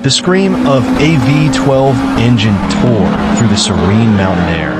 The scream of a V12 engine tore through the serene mountain air,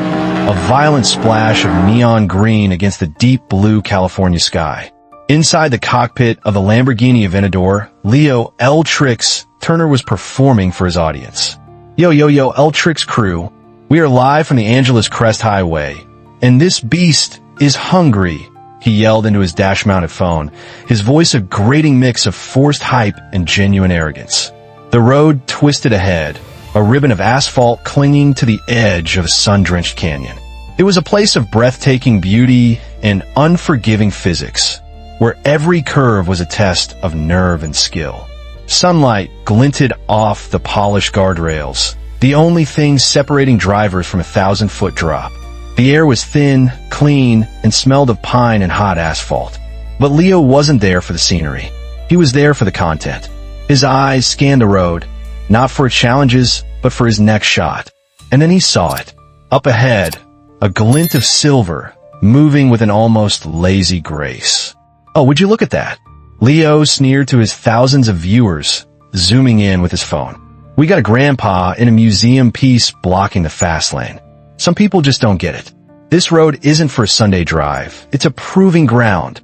a violent splash of neon green against the deep blue California sky. Inside the cockpit of the Lamborghini Aventador, Leo L. Trix Turner was performing for his audience. Yo, L. Trix crew, we are live from the Angeles Crest Highway, and this beast is hungry, he yelled into his dash-mounted phone, his voice a grating mix of forced hype and genuine arrogance. The road twisted ahead, a ribbon of asphalt clinging to the edge of a sun-drenched canyon. It was a place of breathtaking beauty and unforgiving physics, where every curve was a test of nerve and skill. Sunlight glinted off the polished guardrails, the only thing separating drivers from a 1,000-foot drop. The air was thin, clean, and smelled of pine and hot asphalt. But Leo wasn't there for the scenery. He was there for the content. His eyes scanned the road, not for its challenges, but for his next shot. And then he saw it. Up ahead, a glint of silver, moving with an almost lazy grace. Oh, would you look at that? Leo sneered to his thousands of viewers, zooming in with his phone. We got a grandpa in a museum piece blocking the fast lane. Some people just don't get it. This road isn't for a Sunday drive. It's a proving ground.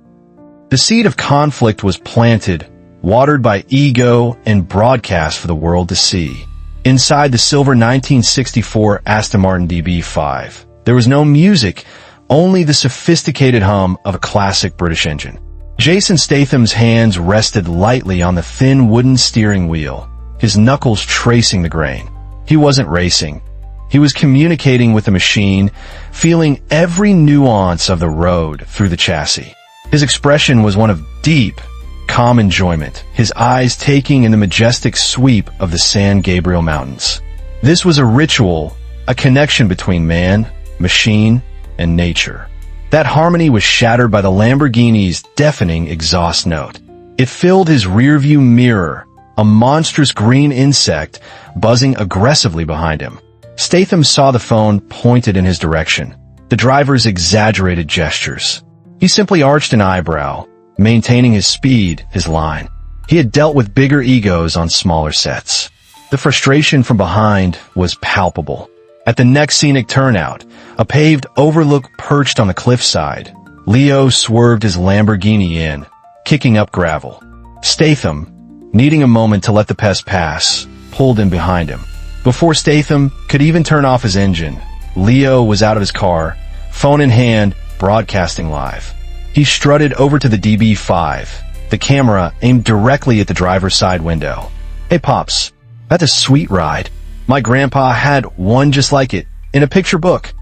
The seed of conflict was planted, watered by ego, and broadcast for the world to see. Inside the silver 1964 Aston Martin DB5, there was no music, only the sophisticated hum of a classic British engine. Jason Statham's hands rested lightly on the thin wooden steering wheel, his knuckles tracing the grain. He wasn't racing. He was communicating with the machine, feeling every nuance of the road through the chassis. His expression was one of deep, calm enjoyment, his eyes taking in the majestic sweep of the San Gabriel Mountains. This was a ritual, a connection between man, machine, and nature. That harmony was shattered by the Lamborghini's deafening exhaust note. It filled his rearview mirror, a monstrous green insect buzzing aggressively behind him. Statham saw the phone pointed in his direction, the driver's exaggerated gestures. He simply arched an eyebrow, maintaining his speed, his line. He had dealt with bigger egos on smaller sets. The frustration from behind was palpable. At the next scenic turnout, a paved overlook perched on the cliffside, Leo swerved his Lamborghini in, kicking up gravel. Statham, needing a moment to let the pest pass, pulled in behind him. Before Statham could even turn off his engine, Leo was out of his car, phone in hand, broadcasting live. He strutted over to the DB5, the camera aimed directly at the driver's side window. Hey Pops, that's a sweet ride. My grandpa had one just like it, in a picture book.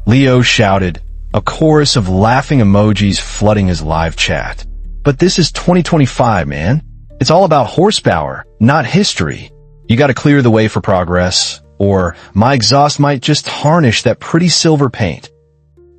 Leo shouted, a chorus of laughing emojis flooding his live chat. But this is 2025, man. It's all about horsepower, not history. You gotta clear the way for progress, or my exhaust might just tarnish that pretty silver paint.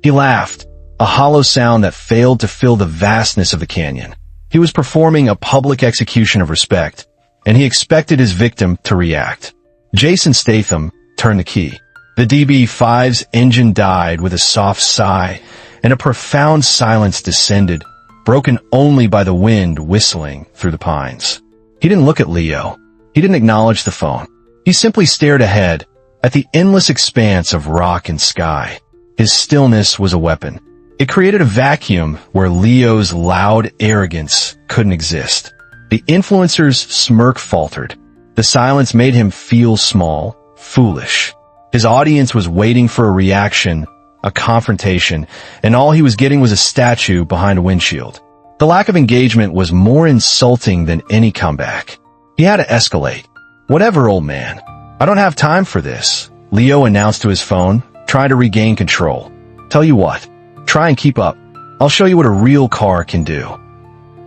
He laughed, a hollow sound that failed to fill the vastness of the canyon. He was performing a public execution of respect, and he expected his victim to react. Jason Statham turned the key. The DB5's engine died with a soft sigh, and a profound silence descended, broken only by the wind whistling through the pines. He didn't look at Leo. He didn't acknowledge the phone. He simply stared ahead at the endless expanse of rock and sky. His stillness was a weapon. It created a vacuum where Leo's loud arrogance couldn't exist. The influencer's smirk faltered. The silence made him feel small, foolish. His audience was waiting for a reaction, a confrontation, and all he was getting was a statue behind a windshield. The lack of engagement was more insulting than any comeback. He had to escalate. Whatever, old man. I don't have time for this, Leo announced to his phone, trying to regain control. Tell you what, try and keep up. I'll show you what a real car can do.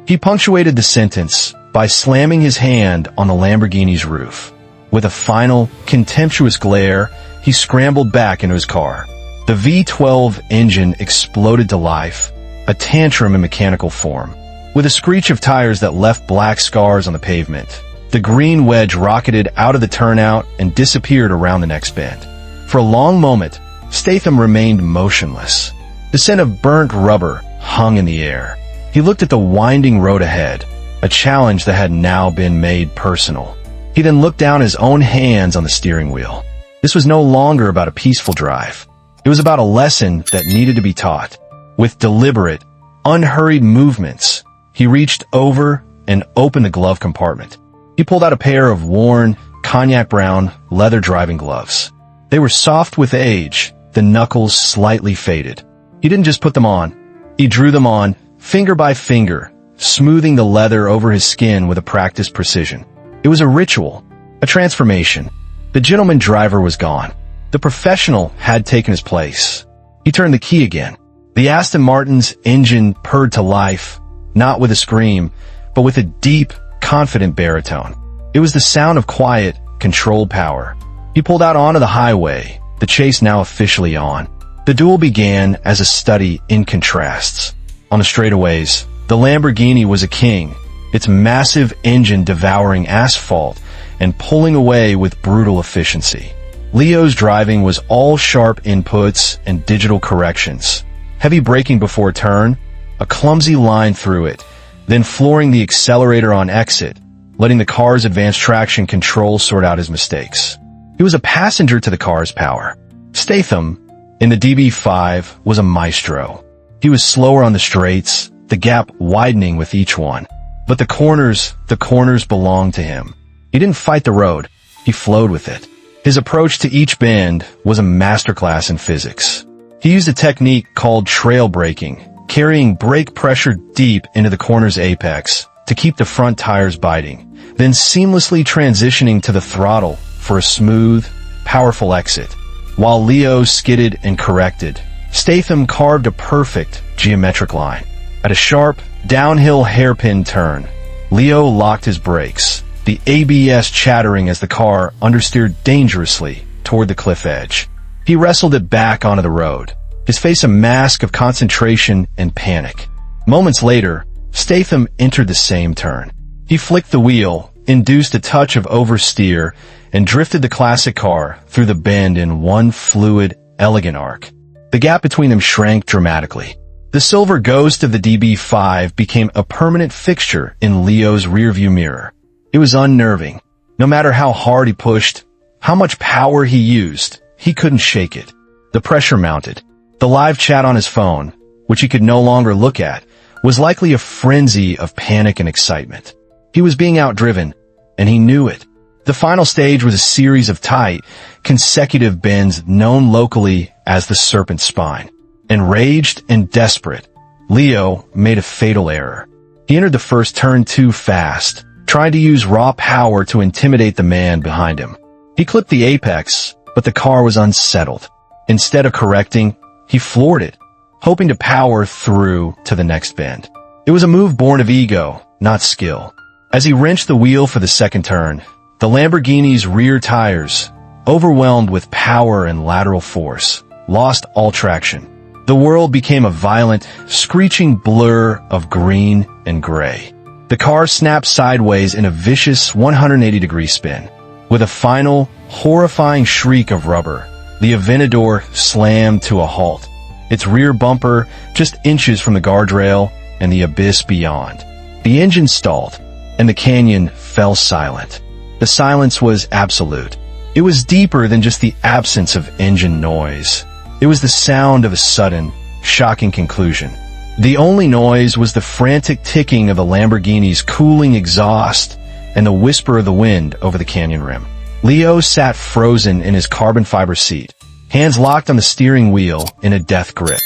He punctuated the sentence by slamming his hand on the Lamborghini's roof. With a final, contemptuous glare, he scrambled back into his car. The V12 engine exploded to life, a tantrum in mechanical form. With a screech of tires that left black scars on the pavement, the green wedge rocketed out of the turnout and disappeared around the next bend. For a long moment, Statham remained motionless. The scent of burnt rubber hung in the air. He looked at the winding road ahead, a challenge that had now been made personal. He then looked down his own hands on the steering wheel. This was no longer about a peaceful drive. It was about a lesson that needed to be taught. With deliberate, unhurried movements, he reached over and opened the glove compartment. He pulled out a pair of worn, cognac-brown leather driving gloves. They were soft with age, the knuckles slightly faded. He didn't just put them on. He drew them on, finger by finger, smoothing the leather over his skin with a practiced precision. It was a ritual, a transformation. The gentleman driver was gone. The professional had taken his place. He turned the key again. The Aston Martin's engine purred to life, not with a scream, but with a deep, confident baritone. It was the sound of quiet, controlled power. He pulled out onto the highway, the chase now officially on. The duel began as a study in contrasts. On the straightaways, the Lamborghini was a king, its massive engine devouring asphalt and pulling away with brutal efficiency. Leo's driving was all sharp inputs and digital corrections. Heavy braking before a turn, a clumsy line through it, then flooring the accelerator on exit, letting the car's advanced traction control sort out his mistakes. He was a passenger to the car's power. Statham, in the DB5, was a maestro. He was slower on the straights, the gap widening with each one. But the corners belonged to him. He didn't fight the road, he flowed with it. His approach to each bend was a masterclass in physics. He used a technique called trail braking, carrying brake pressure deep into the corner's apex to keep the front tires biting, then seamlessly transitioning to the throttle for a smooth, powerful exit. While Leo skidded and corrected, Statham carved a perfect geometric line. At a sharp, downhill hairpin turn, Leo locked his brakes, the ABS chattering as the car understeered dangerously toward the cliff edge. He wrestled it back onto the road, his face a mask of concentration and panic. Moments later, Statham entered the same turn. He flicked the wheel, induced a touch of oversteer, and drifted the classic car through the bend in one fluid, elegant arc. The gap between them shrank dramatically. The silver ghost of the DB5 became a permanent fixture in Leo's rearview mirror. It was unnerving. No matter how hard he pushed, how much power he used, he couldn't shake it. The pressure mounted. The live chat on his phone, which he could no longer look at, was likely a frenzy of panic and excitement. He was being outdriven, and he knew it. The final stage was a series of tight, consecutive bends known locally as the serpent spine. Enraged and desperate, Leo made a fatal error. He entered the first turn too fast, trying to use raw power to intimidate the man behind him. He clipped the apex, but the car was unsettled. Instead of correcting, he floored it, hoping to power through to the next bend. It was a move born of ego, not skill. As he wrenched the wheel for the second turn, the Lamborghini's rear tires, overwhelmed with power and lateral force, lost all traction. The world became a violent, screeching blur of green and gray. The car snapped sideways in a vicious 180-degree spin. With a final, horrifying shriek of rubber, the Aventador slammed to a halt, its rear bumper just inches from the guardrail and the abyss beyond. The engine stalled, and the canyon fell silent. The silence was absolute. It was deeper than just the absence of engine noise. It was the sound of a sudden, shocking conclusion. The only noise was the frantic ticking of the Lamborghini's cooling exhaust and the whisper of the wind over the canyon rim. Leo sat frozen in his carbon fiber seat, hands locked on the steering wheel in a death grip.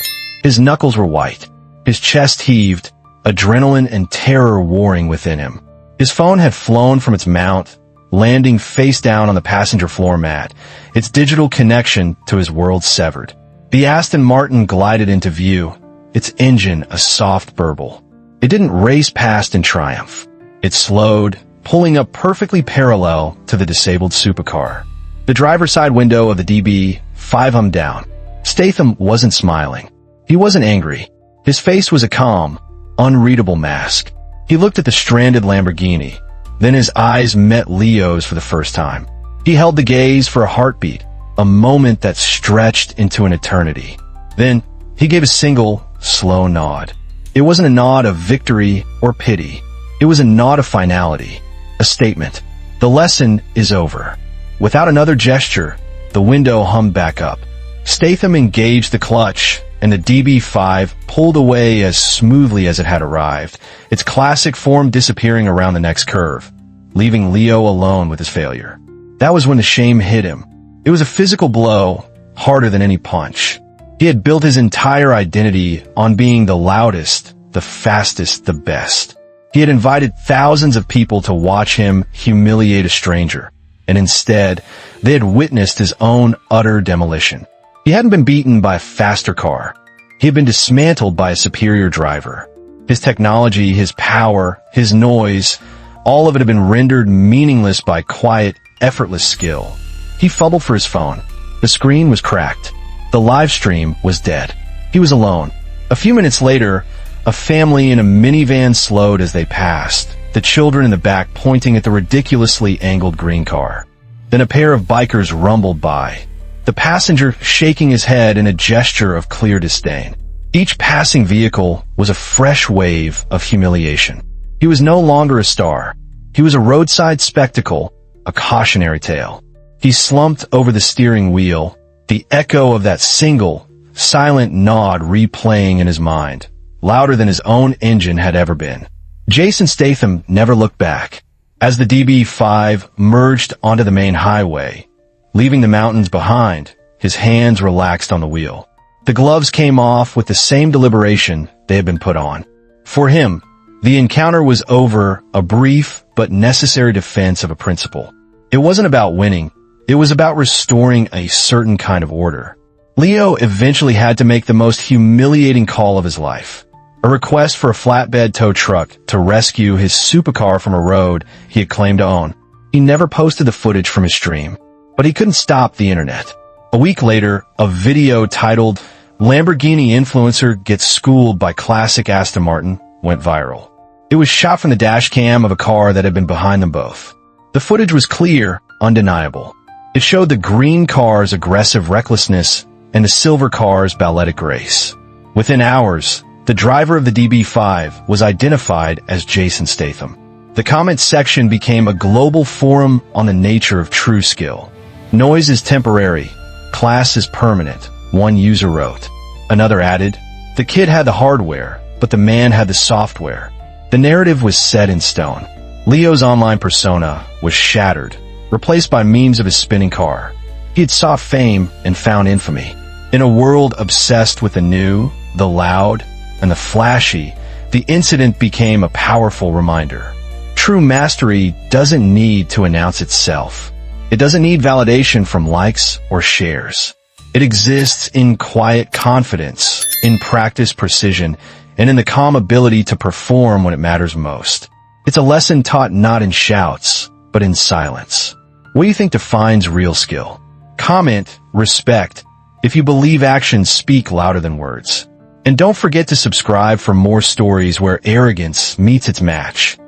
His knuckles were white. His chest heaved, adrenaline and terror warring within him. His phone had flown from its mount, landing face down on the passenger floor mat, its digital connection to his world severed. The Aston Martin glided into view, its engine a soft burble. It didn't race past in triumph. It slowed, pulling up perfectly parallel to the disabled supercar. The driver's side window of the DB5 hummed down. Statham wasn't smiling. He wasn't angry. His face was a calm, unreadable mask. He looked at the stranded Lamborghini. Then his eyes met Leo's for the first time. He held the gaze for a heartbeat, a moment that stretched into an eternity. Then, he gave a single, slow nod. It wasn't a nod of victory or pity. It was a nod of finality, a statement. The lesson is over. Without another gesture, the window hummed back up. Statham engaged the clutch, and the DB5 pulled away as smoothly as it had arrived, its classic form disappearing around the next curve, leaving Leo alone with his failure. That was when the shame hit him. It was a physical blow, harder than any punch. He had built his entire identity on being the loudest, the fastest, the best. He had invited thousands of people to watch him humiliate a stranger, and instead, they had witnessed his own utter demolition. He hadn't been beaten by a faster car. He had been dismantled by a superior driver. His technology, his power, his noise, all of it had been rendered meaningless by quiet, effortless skill. He fumbled for his phone. The screen was cracked. The live stream was dead. He was alone. A few minutes later, a family in a minivan slowed as they passed, the children in the back pointing at the ridiculously angled green car. Then a pair of bikers rumbled by, the passenger shaking his head in a gesture of clear disdain. Each passing vehicle was a fresh wave of humiliation. He was no longer a star. He was a roadside spectacle, a cautionary tale. He slumped over the steering wheel, the echo of that single, silent nod replaying in his mind, louder than his own engine had ever been. Jason Statham never looked back. As the DB5 merged onto the main highway, leaving the mountains behind, his hands relaxed on the wheel. The gloves came off with the same deliberation they had been put on. For him, the encounter was over, a brief but necessary defense of a principle. It wasn't about winning. It was about restoring a certain kind of order. Leo eventually had to make the most humiliating call of his life. A request for a flatbed tow truck to rescue his supercar from a road he had claimed to own. He never posted the footage from his stream, but he couldn't stop the internet. A week later, a video titled "Lamborghini Influencer Gets Schooled by Classic Aston Martin" went viral. It was shot from the dash cam of a car that had been behind them both. The footage was clear, undeniable. It showed the green car's aggressive recklessness and the silver car's balletic grace. Within hours, the driver of the DB5 was identified as Jason Statham. The comment section became a global forum on the nature of true skill. "Noise is temporary. Class is permanent," one user wrote. Another added, "The kid had the hardware, but the man had the software." The narrative was set in stone. Leo's online persona was shattered, replaced by memes of his spinning car. He had sought fame and found infamy. In a world obsessed with the new, the loud, and the flashy, the incident became a powerful reminder. True mastery doesn't need to announce itself. It doesn't need validation from likes or shares. It exists in quiet confidence, in practiced precision, and in the calm ability to perform when it matters most. It's a lesson taught not in shouts, but in silence. What do you think defines real skill? Comment, respect, if you believe actions speak louder than words. And don't forget to subscribe for more stories where arrogance meets its match.